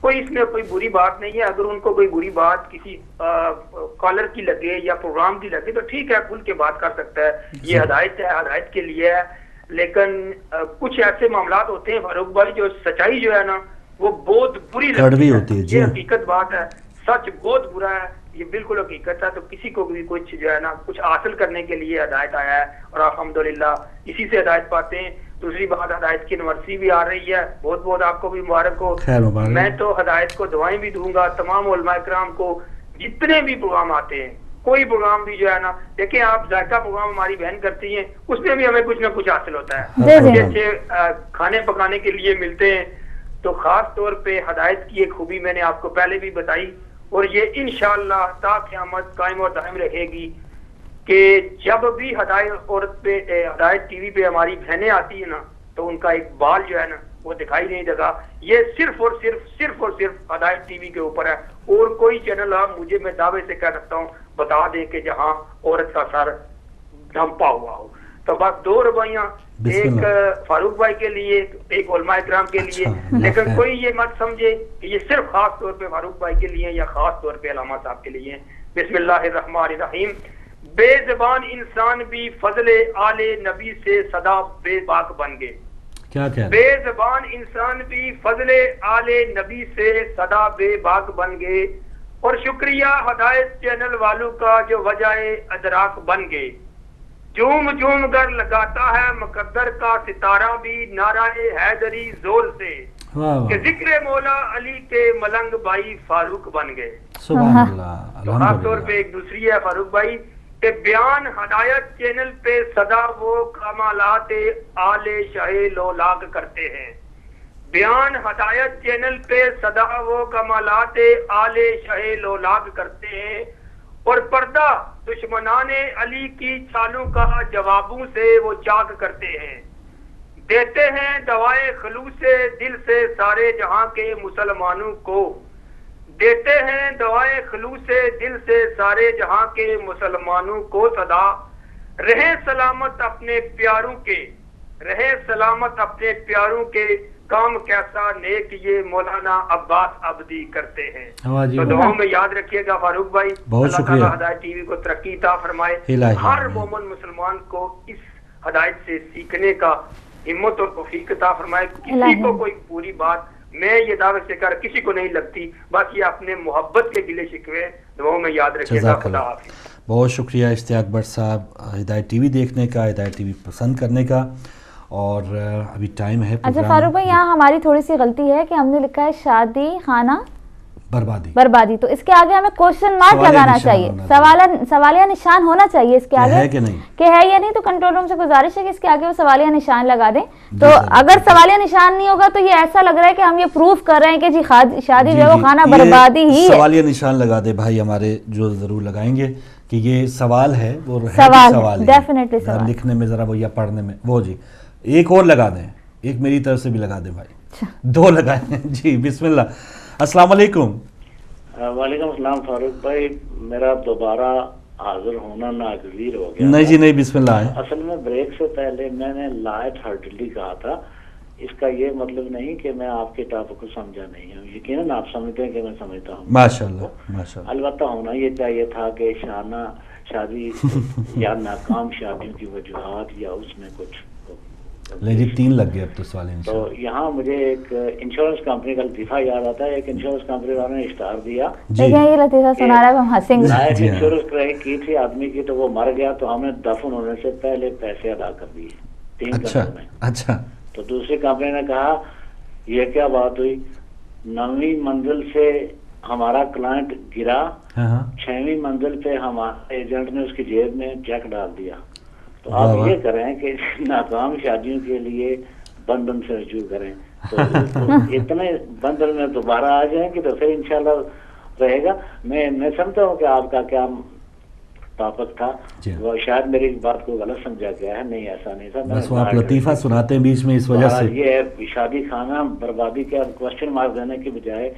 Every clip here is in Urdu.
کوئی اس میں کوئی بری بات نہیں ہے. اگر ان کو کوئی بری بات کسی کالر کی لگے یا پروگرام کی لگے تو ٹھیک ہے, کھل کے بات کر سکتا ہے, یہ ہدایت ہے, ہدایت کے لیے ہے. لیکن کچھ ایسے معاملات ہوتے ہیں فاروق بھائی جو سچائی جو ہے نا وہ بہت بری لگتی ہے. یہ حقیقت بات ہے, سچ بہت برا ہے, یہ بالکل حقیقت ہے. تو کسی کو بھی کچھ جو ہے نا کچھ حاصل کرنے کے لیے ہدایت آیا ہے اور الحمدللہ اسی سے ہدایت پاتے ہیں. دوسری بات, ہدایت کی یونیورسٹی بھی آ رہی ہے, بہت بہت آپ کو بھی مبارک ہو. میں تو ہدایت کو دعائیں بھی دوں گا, تمام علماء کرام کو, جتنے بھی پروگرام آتے ہیں, کوئی پروگرام بھی جو ہے نا, دیکھیں آپ ذائقہ پروگرام ہماری بہن کرتی ہیں, اس میں بھی ہمیں کچھ نہ کچھ حاصل ہوتا ہے, اچھے اچھے کھانے پکانے کے لیے ملتے ہیں. تو خاص طور پہ ہدایت کی ایک خوبی میں نے آپ کو پہلے بھی بتائی اور یہ انشاءاللہ تا قیامت قائم اور دائم رہے گی کہ جب بھی ہدایت عورت پہ ہدایت ٹی وی پہ ہماری بہنیں آتی ہیں نا تو ان کا ایک بال جو ہے نا وہ دکھائی نہیں دیگا. یہ صرف اور صرف ہدایت ٹی وی کے اوپر ہے. اور کوئی چینل آپ مجھے میں دعوے سے کہہ سکتا ہوں بتا دیں کہ جہاں عورت کا سر ڈھمپا ہوا ہو. تو بس 2 روایاں, ایک فاروق بھائی کے لیے, ایک علماء اکرام کے لیے. لیکن کوئی یہ مت سمجھے کہ یہ صرف خاص طور پہ فاروق بھائی کے لیے یا خاص طور پہ علامہ صاحب کے لیے. بسم اللہ الرحمن الرحیم. بے زبان انسان بھی فضل آل نبی سے صدا بے باک بن گئے. بے زبان انسان بھی فضل آل نبی سے صدا بے باک بن گئے. اور شکریہ ہدایت چینل والوں کا جو وجہ ادراک بن گئے. جوم جوم کر لگاتا ہے مقدر کا ستارہ بھی نعرہ حیدری زور سے کہ ذکر مولا علی کے ملنگ بھائی فاروق بن گئے. سبحان اللہ. تو خاص طور پہ ایک دوسری ہے فاروق بھائی کہ بیان ہدایت چینل پہ صدا وہ کمالات آل شاہ لولاک کرتے ہیں. بیان ہدایت چینل پہ صدا وہ کمالات آل شاہ لولاک کرتے ہیں. اور پردہ دشمنان علی کی چالوں کا جوابوں سے وہ چاک کرتے ہیں. دیتے ہیں دوائے خلوص دل سے سارے جہاں کے مسلمانوں کو. دیتے ہیں دوائے خلوص دل سے سارے جہاں کے مسلمانوں کو صدا. رہے سلامت اپنے پیاروں کے, رہے سلامت اپنے پیاروں کے, کام کیسا نیک یہ مولانا عباس عبدی کرتے ہیں. تو دعاؤں میں یاد رکھیے گا فاروق بھائی. اللہ تعالیٰ ہدایت ٹی وی کو ترقی عطا فرمائے. ہر مومن مسلمان کو اس ہدایت سے سیکھنے کا ہمت اور توفیق عطا فرمائے. کسی کو کوئی پوری بات میں یہ دعوے سے کر کسی کو نہیں لگتی, بس یہ اپنے محبت کے گلے شکوے دعاؤں میں یاد رکھیے گا. خدا حافظ. بہت شکریہ اشتیاق بٹ صاحب, ہدایت ٹی وی دیکھنے کا, ہدایت ٹی وی پسند کرنے کا. اور ابھی ٹائم ہے. اچھا فاروق بھائی, یہاں ہماری تھوڑی سی غلطی ہے کہ ہم نے لکھا ہے شادی خانہ بربادی. تو اس کے آگے ہمیں کوشچن مارک لگانا چاہیے, سوالیہ نشان ہونا چاہیے اس کے آگے کہ ہے یا نہیں. تو کنٹرول روم سے گزارش ہے کہ اس کے آگے وہ سوالیہ نشان لگا دیں. تو اگر سوالیہ نشان نہیں ہوگا تو یہ ایسا لگ رہا ہے کہ ہم یہ پروف کر رہے ہیں کہ جی شادی جو ہے وہ خانہ بربادی ہی ہے. سوالیہ نشان لگا دے بھائی ہمارے, جو ضرور لگائیں گے کہ یہ سوال ہے, وہ سوال ڈیفینیٹلی لکھنے میں ذرا وہ یا پڑھنے میں وہ. جی ایک اور لگا دیں, ایک میری طرف سے بھی لگا دیں بھائی, 2 لگائیں. جی بسم اللہ. السلام علیکم. وعلیکم السلام فاروق بھائی, میرا دوبارہ حاضر ہونا ناگزیر ہو گیا. نہیں جی نہیں, بسم اللہ. اصل میں بریک سے پہلے میں نے لائٹ ہارٹلی کہا تھا. اس کا یہ مطلب نہیں کہ میں آپ کے ٹاپک کو سمجھا نہیں ہوں, یقیناً آپ سمجھتے ہیں کہ میں سمجھتا ہوں. ماشاءاللہ. البتہ ہونا یہ چاہیے تھا کہ شادی یا ناکام شادیوں کی وجوہات یا اس میں کچھ. لے جی 3 لگ گئے اب تو سوال. تو یہاں مجھے ایک انشورنس کمپنی کا لطیفہ یاد آتا ہے. ایک انشورنس کمپنی والوں نے اشتہار دیا, یہ لطیفہ سنا رہا ہے, ہم ہنسیں گے. لائف انشورنس کی تھی آدمی کی, تو وہ مر گیا تو ہم نے دفن ہونے سے پہلے پیسے ادا کر دیے 3 کروڑ میں. اچھا. تو دوسری کمپنی نے کہا یہ کیا بات ہوئی, 9ویں منزل سے ہمارا کلائنٹ گرا, 6ویں منزل پہ ہمارے ایجنٹ نے اس کی جیب میں چیک ڈال دیا. تو آپ یہ کریں کہ ناکام شادیوں کے لیے بندھن سے رجوع کریں, تو اتنے بندھن میں دوبارہ آ جائیں کہ تو پھر انشاءاللہ رہے گا. میں سمجھتا ہوں کہ آپ کا کیا ٹاپک تھا, وہ شاید میری بات کو غلط سمجھا گیا ہے. نہیں, ایسا نہیں تھا. بس وہ آپ لطیفہ سناتے ہیں بیچ میں, اس وجہ سے یہ شادی خانہ بربادی کے کوشچن مارک دینے کی بجائے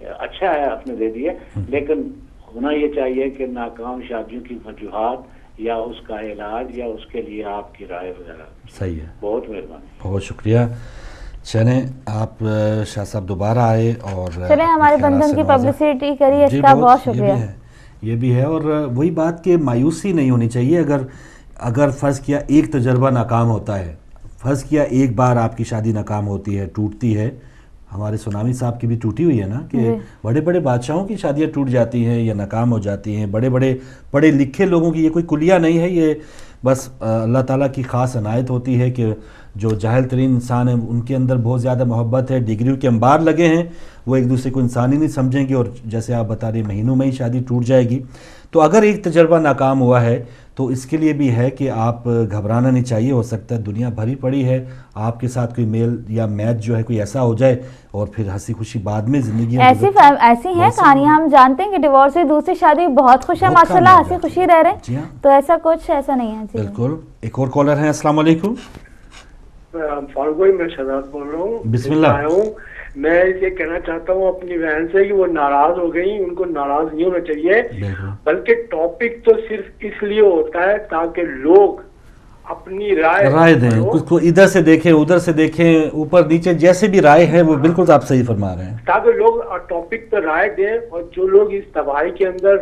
اچھا ہے آپ نے دے دیے, لیکن ہونا یہ چاہیے کہ ناکام شادیوں کی وجوہات یا اس کا علاج یا اس کے لیے آپ کی رائے وغیرہ. صحیح ہے. بہت مہربانی. بہت شکریہ. چلیں آپ شاہ صاحب دوبارہ آئے اور چلیں ہمارے بندھن کی پبلسٹی کری، اس کا بہت شکریہ. یہ بھی ہے، اور وہی بات کہ مایوسی نہیں ہونی چاہیے. اگر فرض کیا ایک تجربہ ناکام ہوتا ہے، فرض کیا ایک بار آپ کی شادی ناکام ہوتی ہے، ٹوٹتی ہے، ہمارے سونامی صاحب کی بھی ٹوٹی ہوئی ہے نا، کہ بڑے بڑے بادشاہوں کی شادیاں ٹوٹ جاتی ہیں یا ناکام ہو جاتی ہیں، بڑے بڑے پڑھے لکھے لوگوں کی، یہ کوئی کلیہ نہیں ہے، یہ بس اللہ تعالیٰ کی خاص عنایت ہوتی ہے کہ جو جاہل ترین انسان ہیں ان کے اندر بہت زیادہ محبت ہے، ڈگریوں کے انبار لگے ہیں، وہ ایک دوسرے کو انسان ہی نہیں سمجھیں گے، اور جیسے آپ بتا رہے مہینوں میں ہی شادی ٹوٹ جائے گی. تو اگر ایک تجربہ ناکام ہوا ہے تو اس کے لیے بھی ہے کہ آپ گھبرانا نہیں چاہیے. ہو سکتا ہے دنیا بھری پڑی ہے، آپ کے ساتھ کوئی میل یا میچ جو ہے کوئی ایسا ہو جائے اور پھر ہنسی خوشی بعد میں زندگی ایسی ہیں کہانیاں. ہم جانتے ہیں کہ ڈیورس ہوئی دوسری شادی بہت خوش ہے ماشاء اللہ، ہنسی خوشی رہ رہے ہیں، تو ایسا کچھ ایسا نہیں ہے. بالکل. ایک اور کالر ہیں. السلام علیکم. فاروق بھائی میں شہزاد بول رہا ہوں. بسم اللہ. میں یہ کہنا چاہتا ہوں اپنی بہن سے کہ وہ ناراض ہو گئی، ان کو ناراض نہیں ہونا چاہیے، بلکہ ٹاپک تو صرف اس لیے ہوتا ہے تاکہ لوگ اپنی رائے دیں، کچھ کو ادھر سے دیکھیں ادھر سے دیکھیں اوپر نیچے جیسے بھی رائے ہے وہ بالکل آپ صحیح فرما رہے ہیں، تاکہ لوگ ٹاپک پر رائے دیں. اور جو لوگ اس تباہی کے اندر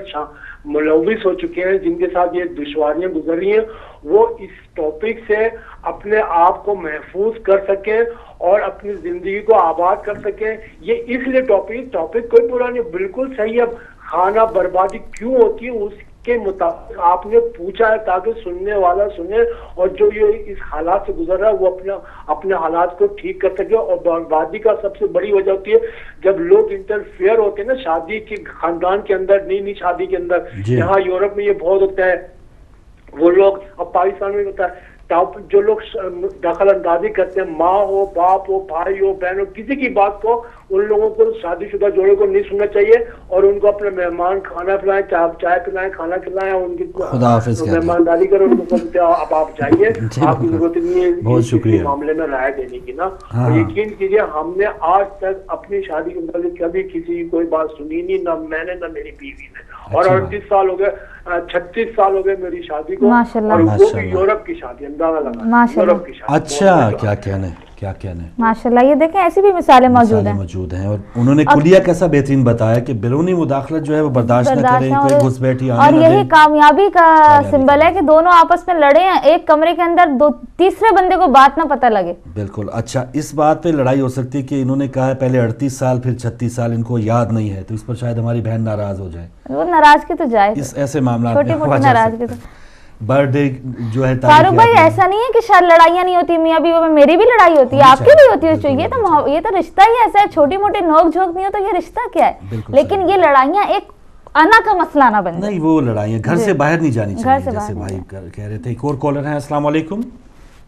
ملوث ہو چکے ہیں، جن کے ساتھ یہ دشواریاں گزر رہی ہیں، وہ اس ٹاپک سے اپنے آپ کو محفوظ کر سکیں اور اپنی زندگی کو آباد کر سکیں. یہ اس لیے ٹاپک کوئی برا نہیں، بالکل صحیح. اب خانہ بربادی کیوں ہوتی ہے اس کے مطابق آپ نے پوچھا ہے تاکہ سننے والا سنے، اور جو یہ اس حالات سے گزر رہا ہے وہ اپنے حالات کو ٹھیک کر سکے. اور بربادی کا سب سے بڑی وجہ ہوتی ہے جب لوگ انٹرفیئر ہوتے ہیں نا شادی کے خاندان کے اندر، نئی شادی کے اندر. یہاں یورپ میں یہ بہت ہوتا ہے، وہ لوگ، اب پاکستان میں ہوتا ہے، جو لوگ دخل اندازی کرتے ہیں، ماں ہو، باپ ہو، بھائی ہو، بہن ہو، کسی کی بات کو ان لوگوں کو، شادی شدہ جوڑے کو نہیں سننا چاہیے، اور ان کو اپنے مہمان کھانا پلائیں، چائے پلائیں، کھانا کھلائیں، ان کی مہمانداری کریں، ان کو اب آپ جائیے، آپ کی ضرورت نہیں ہے بہت شکریہ معاملے میں رائے دینے کی نا. اور یقین کیجیے ہم نے آج تک اپنی شادی کے متعلق کبھی کسی کی کوئی بات سنی نہیں، نہ میں نے نہ میری بیوی نے. اور 38 سال ہو گئے، 36 سال ہو گئے میری شادی کو، اور وہ بھی یورپ کی شادی. اندازہ لگا یورپ کی شادی. اچھا، کیا کہنے ماشاءاللہ. یہ دیکھیں ایسی بھی مثالیں موجود ہیں. اور انہوں نے کلیہ کیسا بہترین بتایا کہ بیرونی مداخلت جو ہے وہ برداشت نہ کریں، کوئی گھس بیٹھی آنے نہ دیں. اور یہی کامیابی کا سمبل ہے کہ دونوں آپس میں لڑے ہیں ایک کمرے کے اندر، تیسرے بندے کو بات نہ پتہ لگے. بالکل. اچھا، اس بات پہ لڑائی ہو سکتی ہے کہ انہوں نے کہا پہلے 38 سال پھر 36 سال ان کو یاد نہیں ہے، تو اس پر شاید ہماری بہن ناراض ہو جائے. وہ ناراضگی تو جائے اس ایسے معاملات چھوٹی موٹی ناراضگی تو. برتھ ڈے جو ہے فاروق بھائی ایسا نہیں ہے کہ شاید لڑائیاں نہیں ہوتی میاں بیوی میں، میری بھی لڑائی ہوتی ہے، آپ کی بھی ہوتی ہے. یہ تو رشتہ ہی ایسا ہے، چھوٹی موٹی نوک جھوک نہیں ہو تو یہ رشتہ کیا ہے. لیکن یہ لڑائیاں ایک انا کا مسئلہ نہ بن جائے. نہیں، وہ لڑائیاں گھر سے باہر نہیں جانی چاہیے، جیسے بھائی کہہ رہے تھے. ایک اور کالر ہیں. السلام علیکم.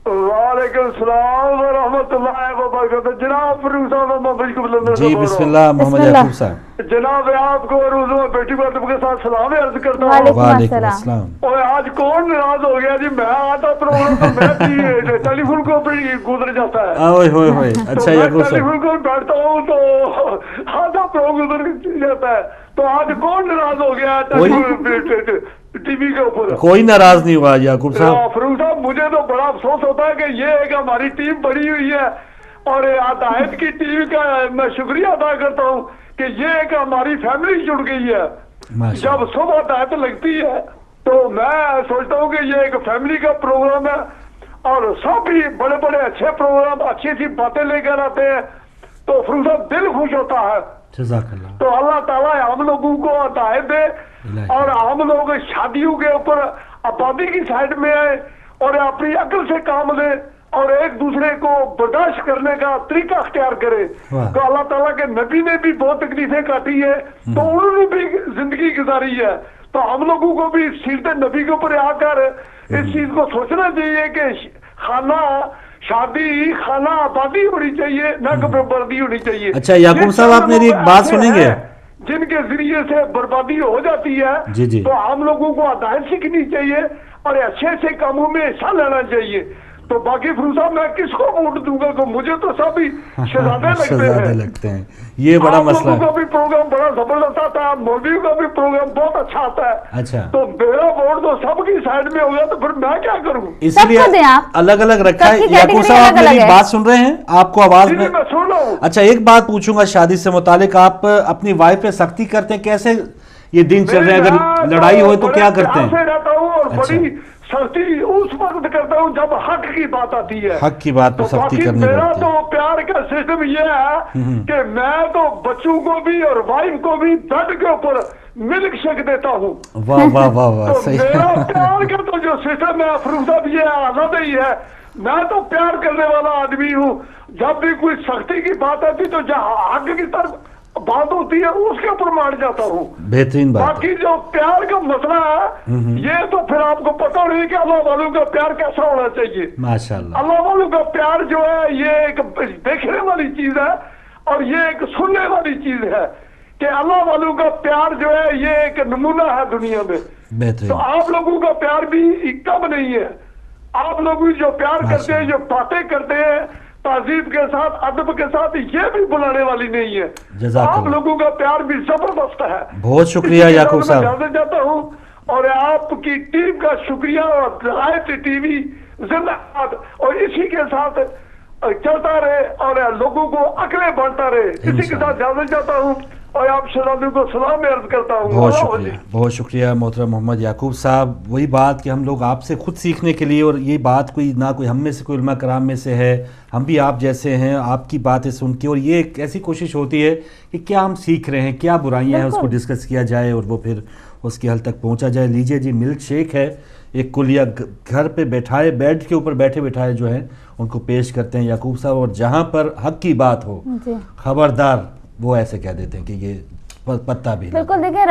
وعلیکم السلام ورحمۃ اللہ وبرکاتہ. جناب فروخ صاحب، جی بسم اللہ. محمد یعقوب صاحب. جناب آپ کو اور بیٹی کو کے ساتھ سلام عرض کرتا ہوں. وعلیکم السلام. اور آج کون ناراض ہو گیا جی؟ میں آتا پروگرام تو میں ٹیلی فون کو گزر جاتا ہے. اچھا یعقوب صاحب، ٹیلی فون کو بیٹھتا ہوں تو آدھا پروگرام گزر جاتا ہے. تو آج کون ناراض ہو گیا ٹی وی کے اوپر؟ کوئی ناراض نہیں ہوا یعقوب صاحب. فروخ صاحب مجھے تو بڑا افسوس ہوتا ہے کہ یہ ایک ہماری ٹیم بڑی ہوئی ہے، اور ہدایت کی ٹیم کا میں شکریہ ادا کرتا ہوں کہ یہ ایک ہماری فیملی جڑ گئی ہے. جب صبح ہدایت لگتی ہے تو میں سوچتا ہوں کہ یہ ایک فیملی کا پروگرام ہے، اور سب بھی بڑے بڑے اچھے پروگرام، اچھی اچھی باتیں لے کر آتے ہیں، تو فروخ صاحب دل خوش ہوتا ہے. تو اللہ تعالیٰ ہم لوگوں کو ہدایت دے، اور ہم لوگ شادیوں کے اوپر آبادی کی سائڈ میں آئے اور اپنی عقل سے کام لیں اور ایک دوسرے کو برداشت کرنے کا طریقہ اختیار کرے. تو اللہ تعالیٰ کے نبی نے بھی بہت تکلیفیں کاٹی ہے، تو انہوں نے بھی زندگی گزاری ہے. تو ہم لوگوں کو بھی سیرت نبی کے اوپر آ کر اس چیز کو سوچنا چاہیے کہ خانہ شادی خانہ آبادی ہونی چاہیے، نہ بربادی ہونی چاہیے. اچھا یعقوب صاحب، آپ میری ایک بات سنیں گے؟ جن کے ذریعے سے بربادی ہو جاتی ہے، تو ہم لوگوں کو ہدایت سیکھنی چاہیے اور اچھے اچھے کاموں میں حصہ لینا چاہیے. تو باقی فروغ صاحب میں کس کو ووٹ دوں گا؟ کہ مجھے تو سب ہی شہزادے لگتے ہیں. یہ بڑا مسئلہ ہے. آپ لوگوں کا بھی پروگرام بڑا زبردست آتا ہے, مولویوں کا بھی پروگرام بہت اچھا آتا ہے. اچھا, تو میرا ووٹ تو سب کی سائڈ میں ہوگا, تو پھر میں کیا کروں؟ اس لیے الگ الگ رکھا ہے. یعقوب صاحب آپ میری بات سن رہے ہیں؟ آپ کو آواز میں سن رہا ہوں. اچھا, ایک بات پوچھوں گا شادی سے متعلق, آپ اپنی وائف پہ سختی کرتے ہیں؟ کیسے یہ دن چل رہے ہیں, اگر لڑائی ہوئے تو کیا کرتے ہیں؟ رہتا ہوں اور بڑی سختی اس وقت کرتا ہوں جب حق کی بات آتی ہے. حق کی بات پہ سختی کرنی پڑتی ہے. میرا تو پیار کا سسٹم یہ ہے کہ میں تو بچوں کو بھی اور وائف کو بھی بیڈ کے اوپر ملک شیک دیتا ہوں. واہ واہ واہ واہ, صحیح. میرا پیار کا تو جو سسٹم ہے فروغ صاحب یہ آزاد ہی ہے. میں تو پیار کرنے والا آدمی ہوں. جب بھی کوئی سختی کی بات آتی تو جہاں حق کی طرف بات ہوتی ہے اس کے اوپر مان جاتا ہوں. بہترین بات. باقی جو پیار کا مسئلہ ہے یہ تو پھر آپ کو پتہ نہیں کہ اللہ والوں کا پیار کیسا ہونا چاہیے. ماشاءاللہ, اللہ والوں کا پیار جو ہے یہ ایک دیکھنے والی چیز ہے اور یہ ایک سننے والی چیز ہے کہ اللہ والوں کا پیار جو ہے یہ ایک نمونہ ہے دنیا میں. تو آپ لوگوں کا پیار بھی کم نہیں ہے. آپ لوگ جو پیار کرتے ہیں, جو باتیں کرتے ہیں تہذیب کے ساتھ, ادب کے ساتھ, یہ بھی بلانے والی نہیں ہے. آپ لوگوں کا پیار بھی زبردست ہے. بہت شکریہ یعقوب صاحب. میں جانے جاتا ہوں اور آپ کی ٹیم کا شکریہ, اور رعایت ٹی وی زندہ باد, اور اسی کے ساتھ چلتا رہے اور لوگوں کو عقلیں بانٹتا رہے. اسی کے ساتھ جانے جاتا ہوں اور آپ شہزادوں کو سلام عرض کرتا ہوں. بہت شکریہ, بہت شکریہ محترم محمد یعقوب صاحب. وہی بات کہ ہم لوگ آپ سے خود سیکھنے کے لیے, اور یہ بات کوئی نہ کوئی ہم میں سے کوئی علماء کرام میں سے ہے, ہم بھی آپ جیسے ہیں, آپ کی باتیں سن کے, اور یہ ایک ایسی کوشش ہوتی ہے کہ کیا ہم سیکھ رہے ہیں, کیا برائیاں ہیں, اس کو ڈسکس کیا جائے اور وہ پھر اس کے حل تک پہنچا جائے. لیجئے جی, ملک شیک ہے ایک کلیہ گھر پہ بیٹھائے, بیڈ کے اوپر بیٹھے بیٹھائے جو ہیں ان کو پیش کرتے ہیں یعقوب صاحب, اور جہاں پر حق کی بات ہو خبردار وہ ایسے کہہ دیتے ہیں کہ یہ پتہ بھی. بالکل, دیکھیں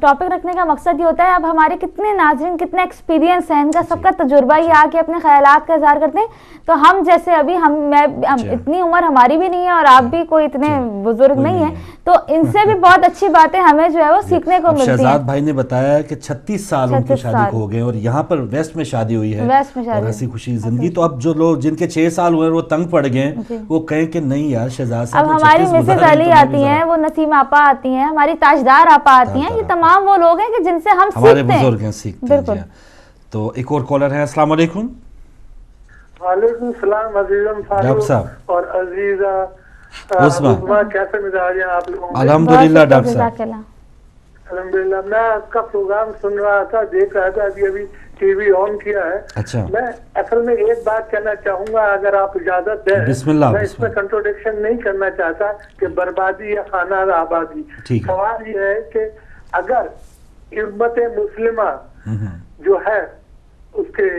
ٹاپک رکھنے کا مقصد یہ ہوتا ہے, اب ہمارے کتنے ناظرین کتنے ایکسپیرینس ہیں, ان کا سب کا تجربہ یہ آ کے اپنے خیالات کا اظہار کرتے ہیں. تو ہم جیسے ابھی اتنی عمر ہماری بھی نہیں ہے اور آپ بھی کوئی اتنے بزرگ نہیں ہیں, تو ان سے بھی بہت اچھی باتیں ہمیں جو ہے وہ سیکھنے کو ملتی ہیں. شہزاد بھائی نے بتایا کہ 36 سال ان کی شادی کو ہو گئے, اور یہاں پر ویسٹ میں شادی ہوئی ہے, اور ہنسی خوشی زندگی. تو اب جو لوگ جن کے 6 سال ہوئے وہ تنگ پڑ گئے, وہ کہیں کہ نہیں یار شہزاد صاحب. اب ہماری مسز علی آتی ہیں, وہ نسیم آپا آتی ہیں, ہماری تاجدار آپا آتی ہیں, یہ تمام وہ لوگ ہیں کہ جن سے ہم ہمارے بزرگ ہیں, سیکھتے ہیں. تو ایک اور کالر ہے. السلام علیکم. وعلیکم السلام عزیزم ڈاکٹر صاحب اور عزیزہ عثما, کیسے مزاج ہیں آپ لوگوں؟ الحمدللہ ڈاکٹر صاحب, الحمدللہ. میں آپ کا پروگرام سن رہا تھا, دیکھ رہا تھا, ابھی ٹی وی آن کیا ہے. اچھا, میں اصل میں ایک بات کہنا چاہوں گا, اگر آپ اجازت دیں. بسم اللہ. میں اس میں کنٹروڈکشن نہیں کرنا چاہتا کہ بربادی یا خانہ آبادی. سوال یہ ہے کہ اگر امت مسلمہ جو ہے اس کے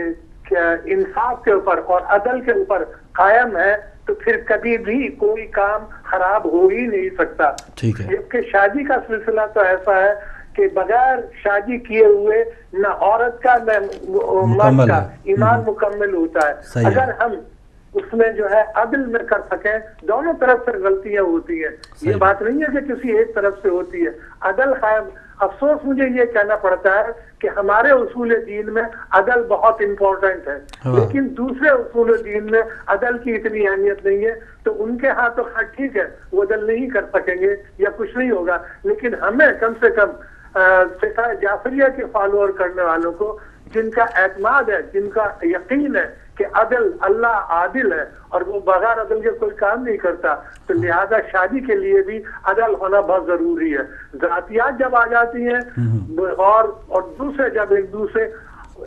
انصاف کے اوپر اور عدل کے اوپر قائم ہے, تو پھر کبھی بھی کوئی کام خراب ہو ہی نہیں سکتا. ٹھیک ہے, جبکہ شادی کا سلسلہ تو ایسا ہے کہ بغیر شادی کیے ہوئے نہ عورت کا نہ مرد کا ایمان مکمل ہوتا ہے. اگر ہم اس میں جو ہے عدل میں کر سکیں, دونوں طرف سے غلطیاں ہوتی ہیں, یہ بات نہیں ہے کہ کسی ایک طرف سے ہوتی ہے. عدل قائم. افسوس مجھے یہ کہنا پڑتا ہے کہ ہمارے اصول دین میں عدل بہت امپورٹنٹ ہے, لیکن دوسرے اصول دین میں عدل کی اتنی اہمیت نہیں ہے. تو ان کے ہاں تو ٹھیک ہے, وہ عدل نہیں کر سکیں گے یا کچھ نہیں ہوگا, لیکن ہمیں کم سے کم فقہ جعفریہ کے فالوور کرنے والوں کو, جن کا اعتماد ہے, جن کا یقین ہے کہ عدل, اللہ عادل ہے اور وہ بغیر عدل کے کوئی کام نہیں کرتا, تو لہذا شادی کے لیے بھی عدل ہونا بہت ضروری ہے. ذاتیات جب آ جاتی ہیں اور دوسرے جب ایک دوسرے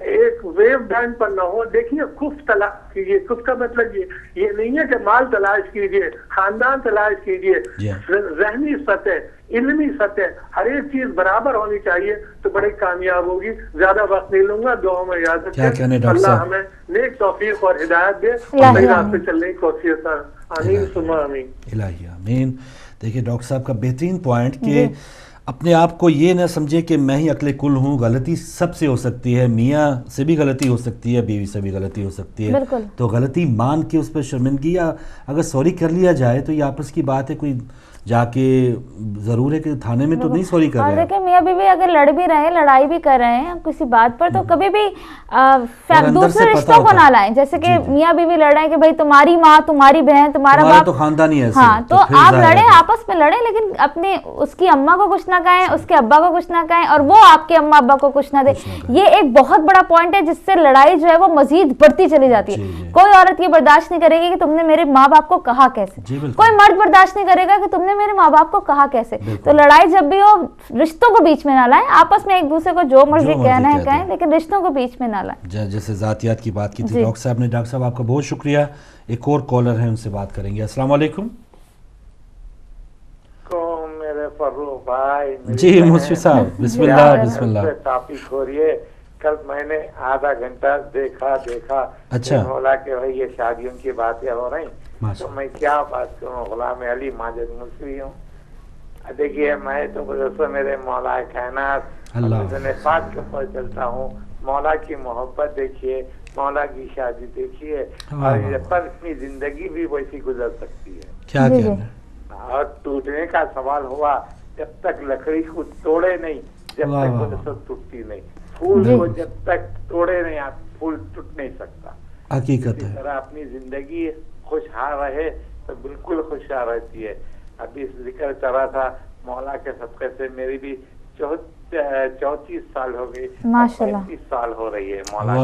ایک ویو بینڈ پر نہ ہو. دیکھیے کف تلاش کیجیے, کف کا مطلب یہ نہیں ہے کہ مال تلاش کیجیے, خاندان تلاش کیجیے, ذہنی سطح, علمی سطح, ہر ایک چیز برابر ہونی چاہیے, تو بڑے کامیاب ہوگی. زیادہ وقت نہیں لوں گا, دعاؤں میں یاد رکھیں. اللہ ہمیں نیک توفیق اور ہدایت دے, صحیح راہ پہ چلنے کی کوشش. آمین ثم آمین. الہی آمین. دیکھیے ڈاکٹر صاحب کا بہترین پوائنٹ کہ اپنے آپ کو یہ نہ سمجھے کہ میں ہی عقل کل ہوں. غلطی سب سے ہو سکتی ہے, میاں سے بھی غلطی ہو سکتی ہے, بیوی سے بھی غلطی ہو سکتی ہے. تو غلطی مان کے اس پہ شرمندگی, یا اگر سوری کر لیا جائے تو یہ آپس کی بات ہے, کوئی جا کے ضرور ہے کہ تھانے میں تو نہیں سوری کر رہے ہیں. دیکھیں میاں بیوی اگر لڑ بھی رہے ہیں, لڑائی بھی کر رہے ہیں کسی بات پر, تو کبھی بھی دوسرے رشتوں کو نہ لائیں. جیسے کہ میاں بیوی لڑ رہے ہیں کہ بھائی تمہاری ماں, تمہاری بہن, تمہارا باپ تو خاندانی ہے, ہاں تو آپ لڑیں, آپس میں لڑیں, لیکن اپنے اس کی اماں کو کچھ نہ کہیں, اس کے ابا کو کچھ نہ کہیں, اور وہ آپ کے اماں ابا کو کچھ نہ دے. یہ ایک بہت بڑا پوائنٹ ہے جس سے لڑائی جو ہے وہ مزید بڑھتی چلی جاتی ہے. کوئی عورت یہ برداشت نہیں کرے گی کہ تم نے میرے ماں باپ کو کہا کیسے, کوئی مرد برداشت نہیں کرے گا کہ تم نے میرے ماں باپ کو کہا کیسے. تو لڑائی جب بھی ہو رشتوں کو بیچ میں نہ لائیں, آپس میں ایک دوسرے کو جو مرضی کہنا ہے کہیں, لیکن رشتوں کو بیچ میں نہ لائیں. جیسے ذاتیات کی بات کی تھی ڈاکٹر صاحب نے. ڈاکٹر صاحب آپ کا بہت شکریہ. ایک اور کالر ہے, ان سے بات کریں گے. السلام علیکم. میرے فروخ بھائی جی مصطفی صاحب, بسم اللہ بسم اللہ. ٹاپک ہو رہی ہے. کل میں نے آدھا گھنٹہ دیکھا اچھا بولا کہ بھائی یہ شادیوں کی باتیں ہو رہی, تو میں کیا بات کروں. غلام علی ماجد مصری ہوں. دیکھیے میں تو گزشتہ میرے مولا کائنات پاک کے اوپر چلتا ہوں. مولا کی محبت دیکھیے, مولا کی شادی دیکھیے, اور پر اپنی زندگی بھی ویسی گزر سکتی ہے. کیا اور ٹوٹنے کا سوال ہوا, جب تک لکڑی کو توڑے نہیں جب تک وہ ٹوٹتی نہیں. پھول کو جب تک توڑے نہیں آپ پھول ٹوٹ نہیں سکتا. حقیقت ہے. اس طرح اپنی زندگی خوشحال رہے تو بالکل خوشحال رہتی ہے. ابھی ذکر کر رہا تھا مولا کے صدقے سے میری بھی 34 سال ہو گئی, 35 سال ہو رہی ہے. مولا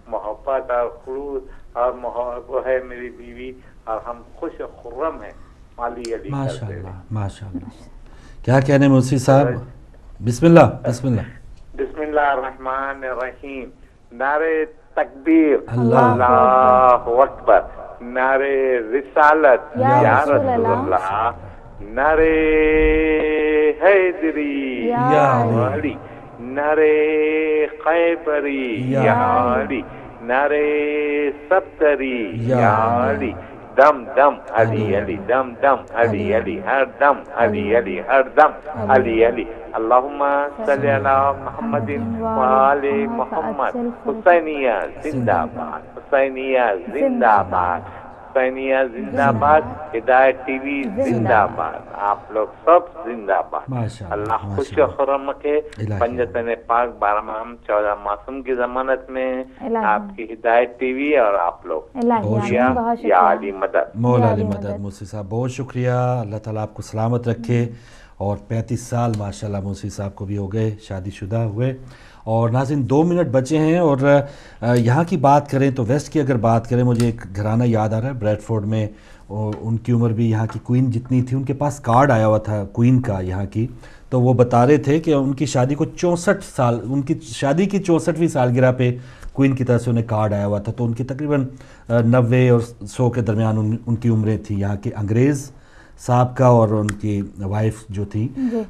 محبت اور خلوص اور وہ ہے میری بیوی, اور ہم خوش خرم ہیں. مالی علی ماشاء اللہ. کیا کہنے مصطفی صاحب. بسم اللہ بسم اللہ. بسم اللہ الرحمن الرحیم. نعرے تکبیر, اللہ اکبر. نعرے رسالت یا رسول اللہ. نعرے حیدری یا علی. نعرے خیبری یا علی. نعرے سبتری یا علی. دم دم علی علی, دم دم علی علی, ہر دم علی علی, ہر دم علی علی. اللہم صلی علی محمد وآل محمد. حسینیہ زندہ باد, حسینیہ زندہ باد, حسینیہ زندہ باد. ہدایت ٹی وی زندہ باد. آپ لوگ سب زندہ باد. اللہ خوش و خرم رکھے. پنجتن پاک 12 ماہم 14 معصوم کی ضمانت میں آپ کی ہدایت ٹی وی اور آپ لوگ یا علی مدد. مولا علی مدد. مصطفی صاحب بہت شکریہ. اللہ تعالیٰ آپ کو سلامت رکھے. اور 35 سال ماشاءاللہ مصطفی صاحب کو بھی ہو گئے, شادی شدہ ہوئے. اور ناظرین 2 منٹ بچے ہیں, اور یہاں کی بات کریں تو ویسٹ کی اگر بات کریں, مجھے ایک گھرانہ یاد آ رہا ہے بریڈ فورڈ میں. ان کی عمر بھی یہاں کی کوئین جتنی تھی, ان کے پاس کارڈ آیا ہوا تھا کوئین کا یہاں کی. تو وہ بتا رہے تھے کہ ان کی شادی کو 64 سال, ان کی شادی کی 64ویں سالگرہ پہ کوئین کی طرف سے انہیں کارڈ آیا ہوا تھا. تو ان کی تقریباً 90 اور 100 کے درمیان ان کی عمریں تھیں یہاں کے انگریز صاحب کا اور ان کی وائف جو تھی.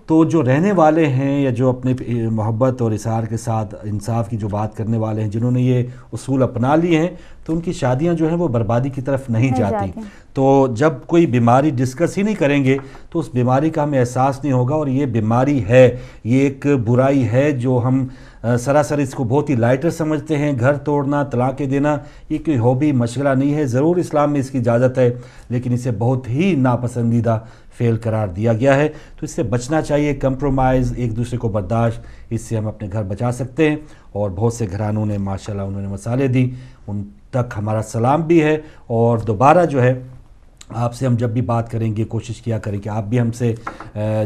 تو جو رہنے والے ہیں یا جو اپنے محبت اور اظہار کے ساتھ انصاف کی جو بات کرنے والے ہیں, جنہوں نے یہ اصول اپنا لیے ہیں, تو ان کی شادیاں جو ہیں وہ بربادی کی طرف نہیں جاتی. تو جب کوئی بیماری ڈسکس ہی نہیں کریں گے تو اس بیماری کا ہمیں احساس نہیں ہوگا. اور یہ بیماری ہے, یہ ایک برائی ہے جو ہم سراسر اس کو بہت ہی لائٹر سمجھتے ہیں. گھر توڑنا, طلاقیں دینا, یہ کوئی ہابی مشغلہ نہیں ہے. ضرور اسلام میں اس کی اجازت ہے, لیکن اسے بہت ہی ناپسندیدہ فعل قرار دیا گیا ہے. تو اس سے بچنا چاہیے. کمپرومائز, ایک دوسرے کو برداشت, اس سے ہم اپنے گھر بچا سکتے ہیں. اور بہت سے گھرانوں نے ماشاءاللہ انہوں نے مثالیں دی, ان تک ہمارا سلام بھی ہے. اور دوبارہ جو ہے آپ سے ہم جب بھی بات کریں گے کوشش کیا کریں کہ آپ بھی ہم سے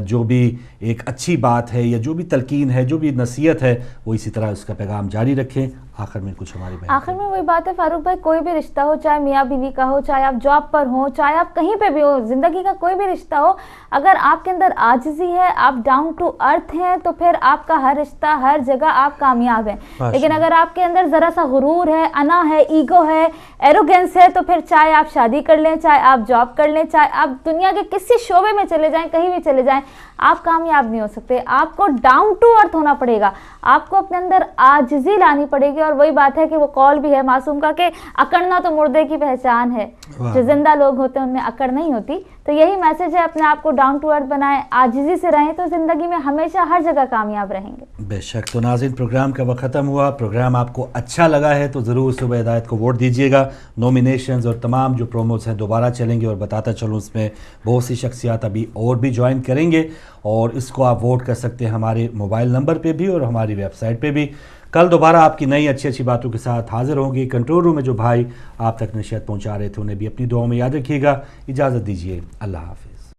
جو بھی ایک اچھی بات ہے یا جو بھی تلقین ہے, جو بھی نصیحت ہے, وہ اسی طرح اس کا پیغام جاری رکھیں. آخر میں کچھ ہماری بہن آخر میں وہی بات ہے فاروق بھائی, کوئی بھی رشتہ ہو, چاہے میاں بیوی کا ہو, چاہے آپ جاب پر ہوں, چاہے آپ کہیں پہ بھی ہو, زندگی کا کوئی بھی رشتہ ہو, اگر آپ کے اندر عاجزی ہے, آپ ڈاؤن ٹو ارتھ ہیں, تو پھر آپ کا ہر رشتہ, ہر جگہ آپ کامیاب ہیں. لیکن اگر آپ کے اندر ذرا سا غرور ہے, انا ہے, ایگو ہے, ایروگینس ہے, تو پھر چاہے آپ شادی کر لیں, چاہے آپ جاب کر لیں, چاہے آپ دنیا کے کسی شعبے میں چلے جائیں, کہیں بھی چلے جائیں, آپ کامیاب نہیں ہو سکتے. آپ کو ڈاؤن ٹو ارتھ ہونا پڑے گا, آپ کو اپنے اندر عاجزی لانی پڑے گی. اور وہی بات ہے کہ وہ قول بھی ہے معصوم کا کہ اکڑنا تو مردے کی پہچان ہے. جو زندہ لوگ ہوتے ہیں ان میں اکڑ نہیں ہوتی. تو یہی میسج ہے، اپنے آپ کو ڈاؤن ٹو ارتھ بنائیں، عاجزی سے رہیں تو زندگی میں ہمیشہ ہر جگہ کامیاب رہیں گے۔ بے شک۔ تو ناظرین پروگرام کا وقت ختم ہوا، پروگرام آپ کو اچھا لگا ہے تو ضرور صبح ہدایت کو ووٹ دیجیے گا۔ نومینیشنز اور تمام جو پروموز ہیں دوبارہ چلیں گے، اور بتاتا چلوں اس میں بہت سی شخصیات ابھی اور بھی جوائن کریں گے، اور اس کو آپ ووٹ کر سکتے ہیں ہمارے موبائل نمبر پہ بھی اور ہماری ویب سائٹ پہ بھی۔ کل دوبارہ آپ کی نئی اچھی باتوں کے ساتھ حاضر ہوں گی۔ کنٹرول روم میں جو بھائی آپ تک نشریات پہنچا رہے تھے انہیں بھی اپنی دعاؤں میں یاد رکھیے گا۔ اجازت دیجیے، اللہ حافظ۔